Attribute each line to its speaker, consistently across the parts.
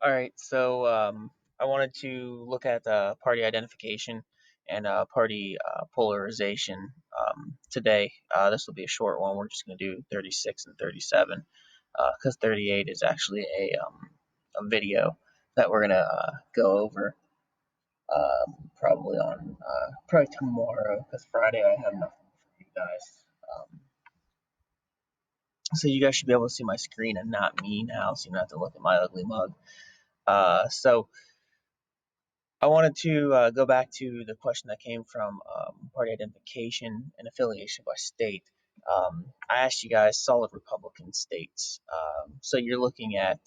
Speaker 1: All right, so I wanted to look at party identification and party polarization today. This will be a short one. We're just going to do 36 and 37 because 38 is actually a video that we're going to go over probably tomorrow because Friday I have nothing for you guys. So you guys should be able to see my screen and not me now, so you don't have to look at my ugly mug. So I wanted to go back to the question that came from party identification and affiliation by state. I asked you guys solid Republican states. So you're looking at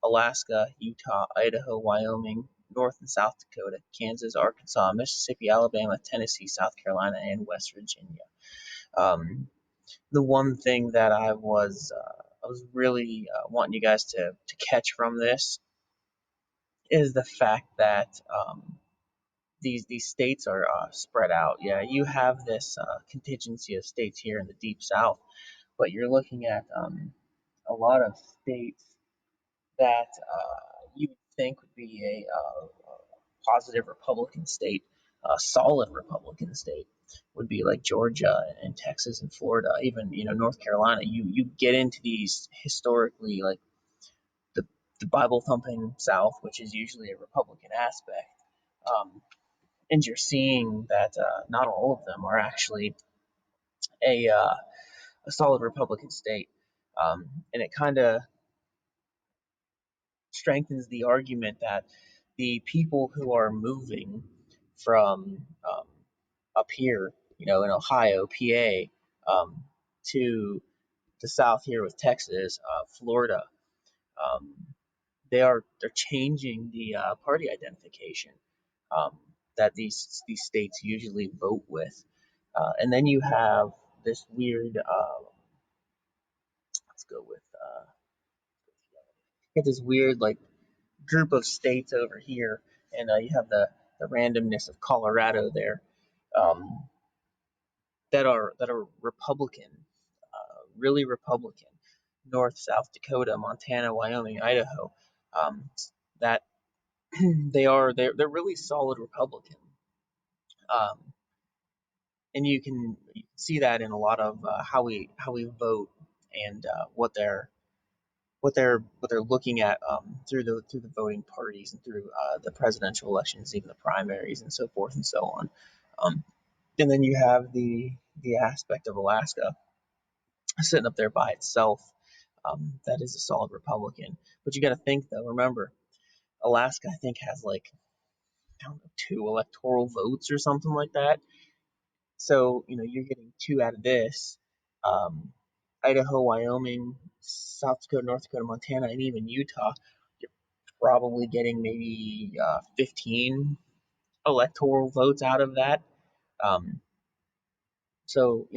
Speaker 1: Alaska, Utah, Idaho, Wyoming, North and South Dakota, Kansas, Arkansas, Mississippi, Alabama, Tennessee, South Carolina, and West Virginia. Um, the one thing that I was really wanting you guys to catch from this is the fact that these states are spread out. Yeah, you have this contingency of states here in the deep south, but you're looking at a lot of states that you would think would be a positive Republican state, a solid Republican state would be like Georgia and Texas and Florida, even North Carolina. You get into these historically like the the Bible thumping South, which is usually a Republican aspect. Um, and you're seeing that not all of them are actually a, uh, a solid Republican state. And it kind of strengthens the argument that the people who are moving from up here, in Ohio, PA, to the south here with Texas, Florida, um, they're changing the party identification um, that these states usually vote with. And then you have this weird, let's go with, you have this weird like group of states over here, and you have the randomness of Colorado there, um, that are Republican, really Republican. North, South Dakota, Montana, Wyoming, Idaho, that they're really solid Republican. Um, and you can see that in a lot of how we vote and what they're looking at through the voting parties and through the presidential elections, even the primaries and so forth and so on. Um, and then you have the aspect of Alaska sitting up there by itself. That is a solid Republican. But you got to think though. Remember, Alaska I think has like I don't know 2 electoral votes or something like that. So, you're getting 2 out of this. Um, Idaho, Wyoming, South Dakota, North Dakota, Montana, and even Utah, you're probably getting maybe 15 electoral votes out of that. Um, so,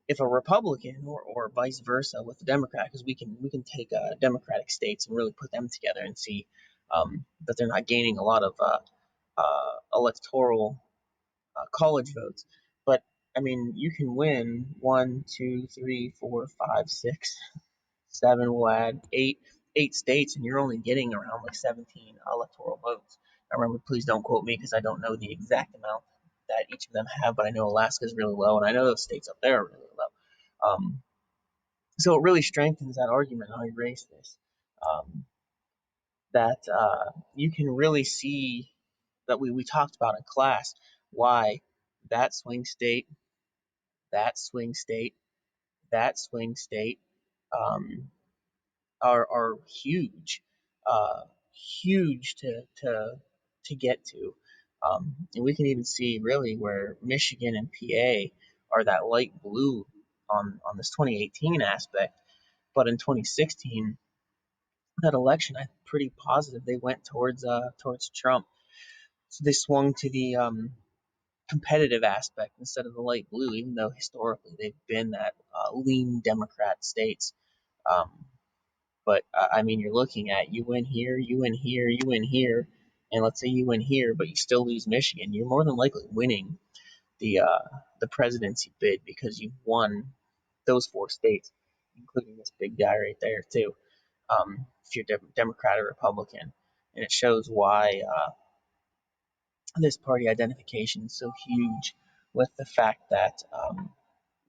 Speaker 1: if a Republican or vice versa with a Democrat, because we can take Democratic states and really put them together and see that they're not gaining a lot of electoral college votes. But I mean, you can win one, two, three, four, five, six, seven. We'll add eight states, and you're only getting around like 17 electoral votes. Now remember, please don't quote me because I don't know the exact amount that each of them have, but I know Alaska is really low, and I know those states up there are really low. So it really strengthens that argument how you raise this. Um, that you can really see that we talked about in class why that swing state, that swing state, that swing state um, are huge, huge to get to. And we can even see really where Michigan and PA are that light blue on this 2018 aspect, but in 2016 that election, I'm pretty positive they went towards Trump. So they swung to the competitive aspect instead of the light blue, even though historically they've been that lean Democrat states. Um, but I mean, you're looking at you win here, you win here, you win here, and let's say you win here, but you still lose Michigan. You're more than likely winning the presidency bid because you've won those 4 states, including this big guy right there too. If you're Democrat or Republican. and it shows why this party identification is so huge, with the fact that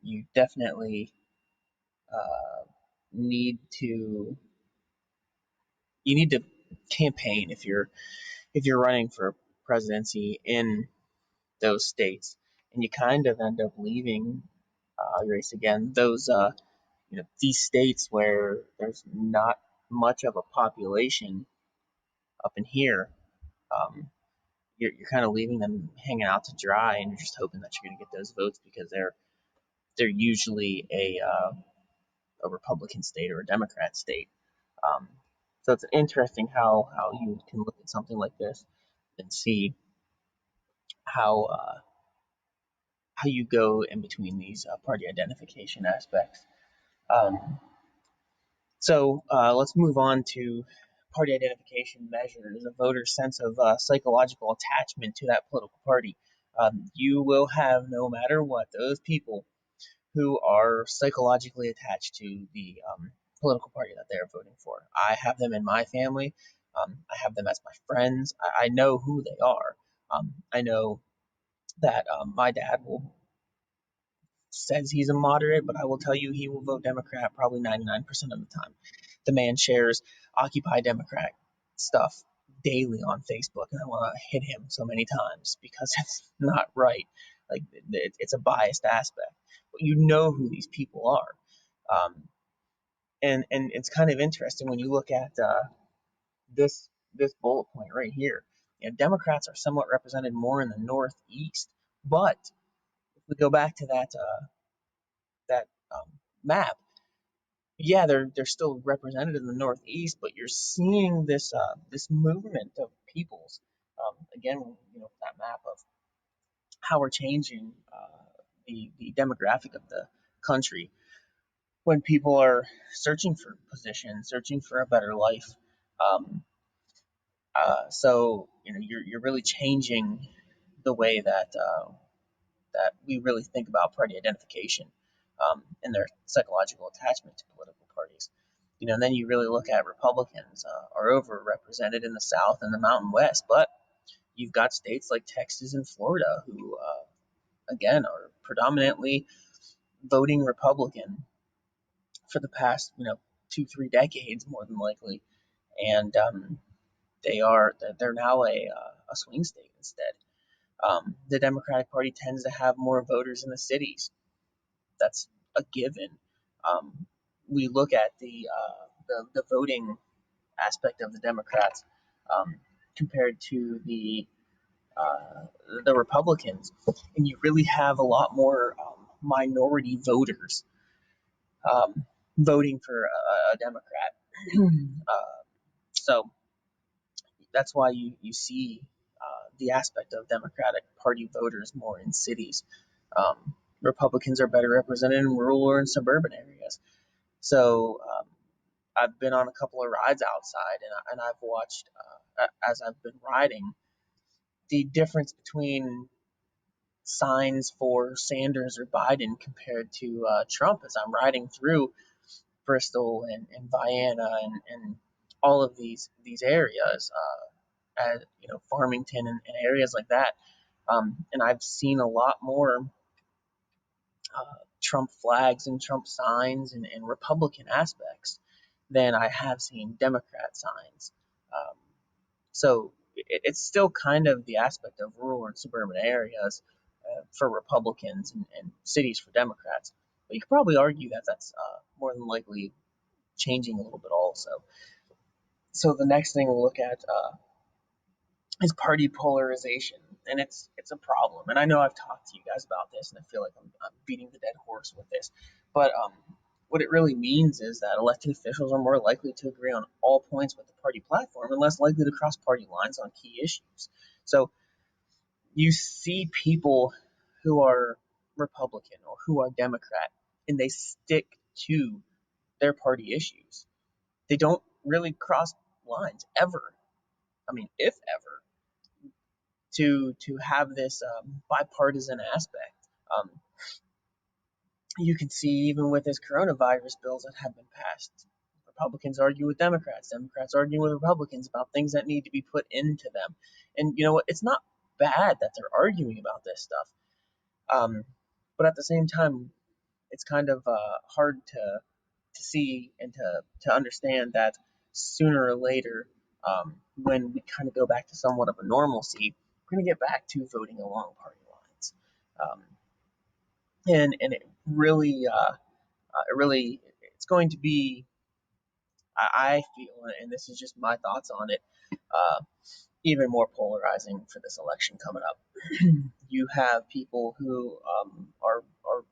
Speaker 1: you definitely uh, need to campaign if you're running for presidency in those states, and you kind of end up leaving race again those these states where there's not much of a population up in here. Um, you're kind of leaving them hanging out to dry, and you're just hoping that you're going to get those votes because they're usually a Republican state or a Democrat state. Um, so it's interesting how you can look at something like this and see how uh, how you go in between these party identification aspects. Um, so let's move on to party identification measures a voter's sense of psychological attachment to that political party. You will have, no matter what, those people who are psychologically attached to the political party that they're voting for. I have them in my family. I have them as my friends. I know who they are. I know that my dad will says he's a moderate, but I will tell you he will vote Democrat probably 99% of the time. The man shares Occupy Democrat stuff daily on Facebook, and I want to hit him so many times because it's not right. Like it's a biased aspect. But you know who these people are, and it's kind of interesting when you look at this bullet point right here. You know, Democrats are somewhat represented more in the Northeast, but if we go back to that map, yeah, they're still represented in the Northeast, but you're seeing this movement of peoples. Again, that map of how we're changing the demographic of the country when people are searching for positions, searching for a better life. Um, so you're really changing the way that we really think about party identification and their psychological attachment to political parties. And then you really look at Republicans are overrepresented in the South and the Mountain West, but you've got states like Texas and Florida who, again, are predominantly voting Republican for the past, 2-3 decades, more than likely, and they're now a swing state instead. The Democratic Party tends to have more voters in the cities. That's a given. Um, we look at the voting aspect of the Democrats um, compared to the Republicans, and you really have a lot more minority voters um, voting for a Democrat. So that's why you see the aspect of Democratic Party voters more in cities. Republicans are better represented in rural or in suburban areas. So I've been on a couple of rides outside, and I've watched as I've been riding the difference between signs for Sanders or Biden compared to Trump as I'm riding through Bristol and Vienna and all of these areas, at Farmington and areas like that. And I've seen a lot more Trump flags and Trump signs and Republican aspects than I have seen Democrat signs. Um, so it's still kind of the aspect of rural and suburban areas for Republicans and cities for Democrats. But you could probably argue that that's more than likely changing a little bit also. So the next thing we'll look at is party polarization, and it's a problem. And I know I've talked to you guys about this, and I feel like I'm beating the dead horse with this, but what it really means is that elected officials are more likely to agree on all points with the party platform and less likely to cross party lines on key issues. So you see people who are Republican or who are Democrat, and they stick to their party issues. They don't really cross lines ever. I mean, if ever, to have this bipartisan aspect. Um, you can see even with this coronavirus bills that have been passed, Republicans argue with Democrats. Democrats argue with Republicans about things that need to be put into them. And you know what? It's not bad that they're arguing about this stuff. But at the same time, it's kind of hard to see and to understand that sooner or later, when we kind of go back to somewhat of a normalcy, we're going to get back to voting along party lines. Um, and it really, it's going to be, I feel, and this is just my thoughts on it, uh, even more polarizing for this election coming up. You have people who are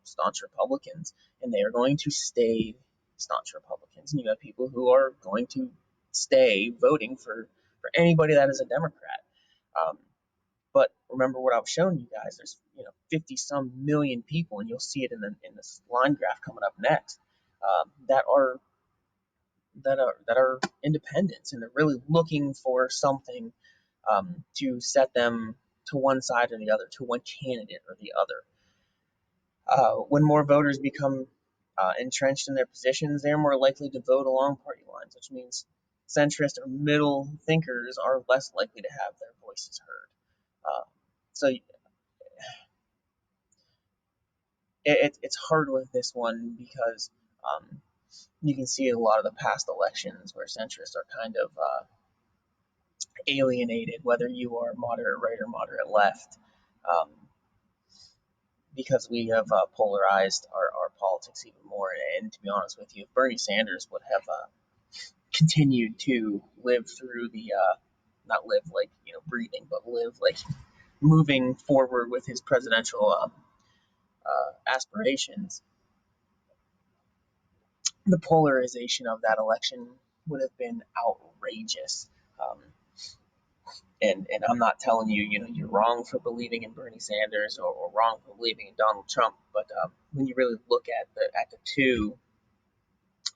Speaker 1: staunch Republicans, and they are going to stay staunch Republicans, and you have people who are going to stay voting for anybody that is a Democrat. Um, but remember what I was showing you guys. There's 50 some million people, and you'll see it in this line graph coming up next, that are independents, and they're really looking for something to set them to one side or the other, to one candidate or the other. When more voters become entrenched in their positions, they're more likely to vote along party lines, which means centrist or middle thinkers are less likely to have their voices heard. So it's hard with this one because you can see a lot of the past elections where centrists are kind of alienated, whether you are moderate right or moderate left, um, because we have polarized our politics even more. And to be honest with you, if Bernie Sanders would have continued to live through the not live like breathing, but live like moving forward with his presidential aspirations, the polarization of that election would have been outrageous. Um, and I'm not telling you, you're wrong for believing in Bernie Sanders or wrong for believing in Donald Trump, but when you really look at the two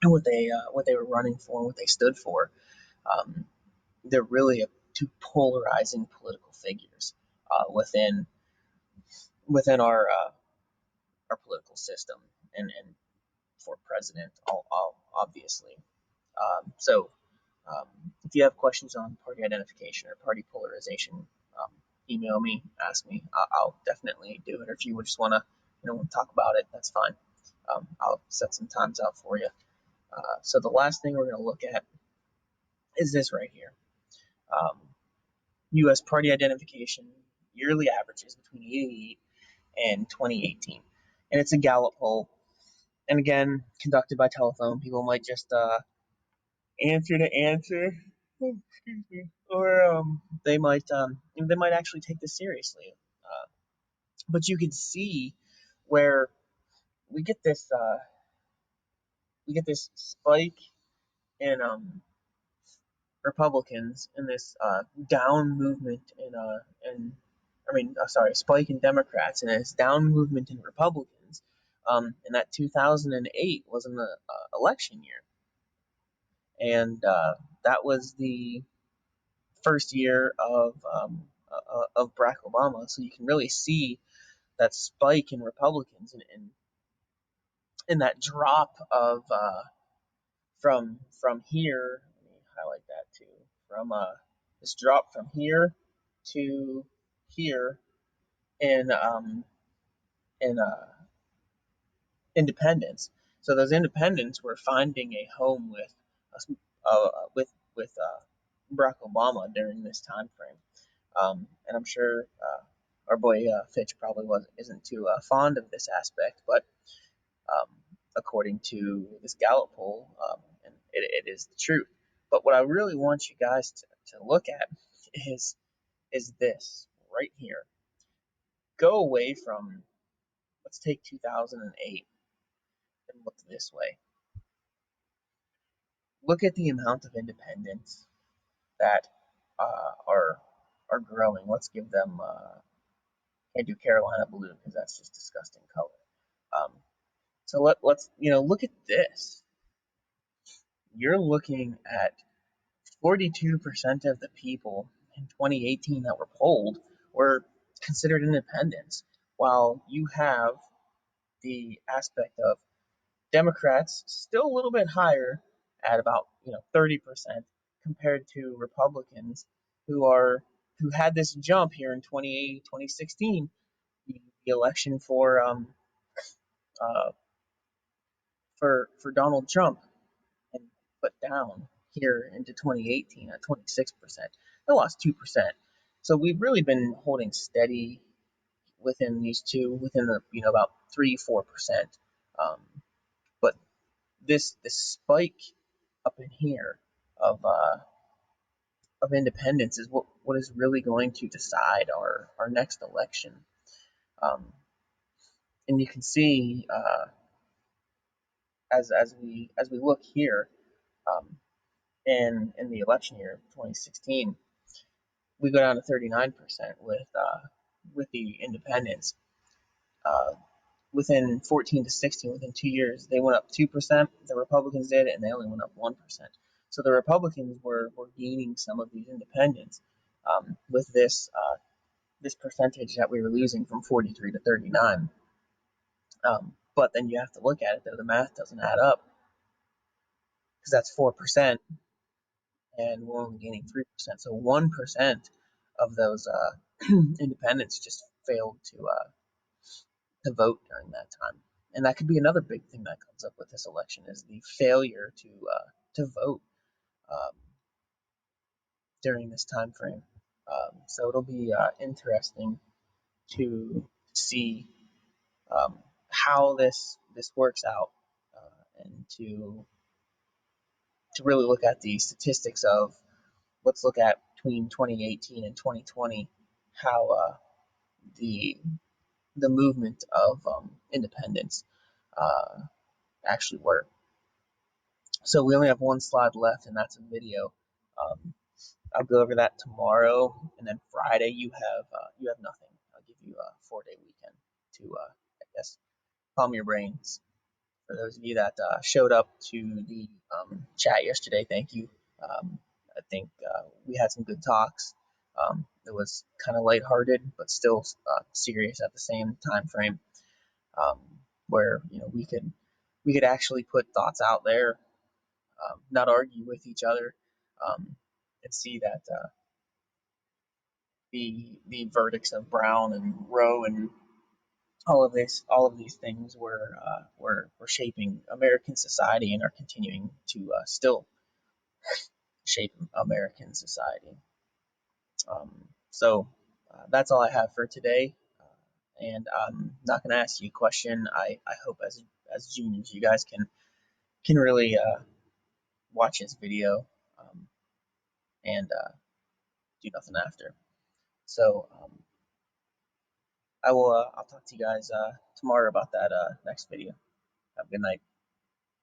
Speaker 1: and what they were running for and what they stood for, um, they're really two polarizing political figures within our political system and for president, obviously. So if you have questions on party identification or party polarization, um, email me, ask me. I'll definitely do it. Or if you just want to, talk about it, that's fine. I'll set some times out for you. So the last thing we're going to look at is this right here. U.S. party identification yearly averages between 1988 and 2018, and it's a Gallup poll. And again, conducted by telephone. People might just answer to answer. Oh, excuse me. Or they might actually take this seriously. But you can see where we get this spike in Republicans and this down movement spike in Democrats and this down movement in Republicans. And that 2008 was an election year, and that was the first year of Barack Obama. So you can really see that spike in Republicans and that drop of from here. Let me highlight that too. From this drop from here to here in independents. So those independents were finding a home with Barack Obama during this time frame. And I'm sure our boy Fitch probably isn't too fond of this aspect, but um, according to this Gallup poll, and it is the truth. But what I really want you guys to look at is this right here. Go away from, let's take 2008 and look this way. Look at the amount of independents that are growing. Let's give them. Can't do Carolina blue because that's just disgusting color. Um, so let's look at this. You're looking at 42% of the people in 2018 that were polled were considered independents, while you have the aspect of Democrats still a little bit higher, at about 30%, compared to Republicans who had this jump here in 2016, the election uh, for Donald Trump, and put down here into 2018 at 26%. They lost 2%. So we've really been holding steady within these two, within the about 3-4%. Um, but this spike up in here of independence is what is really going to decide our next election. Um, and you can see as we look here, um, in the election year of 2016, we go down to 39% with the independents. Uh, Within 14 to 16, within 2 years, they went up 2%. The Republicans did, and they only went up 1%. So the Republicans were gaining some of these independents, with this percentage that we were losing from 43 to 39. But then you have to look at it, though. The math doesn't add up, because that's 4%, and we're only gaining 3%. So 1% of those independents just failed to vote during that time. And that could be another big thing that comes up with this election, is the failure to vote um, during this time frame. So it'll be interesting to see how this works out, and to really look at the statistics of, let's look at between 2018 and 2020, how the the movement of independence uh, actually worked. So we only have one slide left, and that's a video. Um, I'll go over that tomorrow, and then Friday you have nothing. I'll give you a 4-day weekend to I guess calm your brains. For those of you that showed up to the chat yesterday, thank you. I think we had some good talks. It was kind of lighthearted, but still serious at the same time frame, um, where we could actually put thoughts out there, not argue with each other, and see that the verdicts of Brown and Roe and all of these things were shaping American society, and are continuing to still shape American society. So that's all I have for today. And I'm not going to ask you a question. I hope as juniors you guys can really watch this video, and do nothing after. So I'll talk to you guys tomorrow about that next video. Have a good night.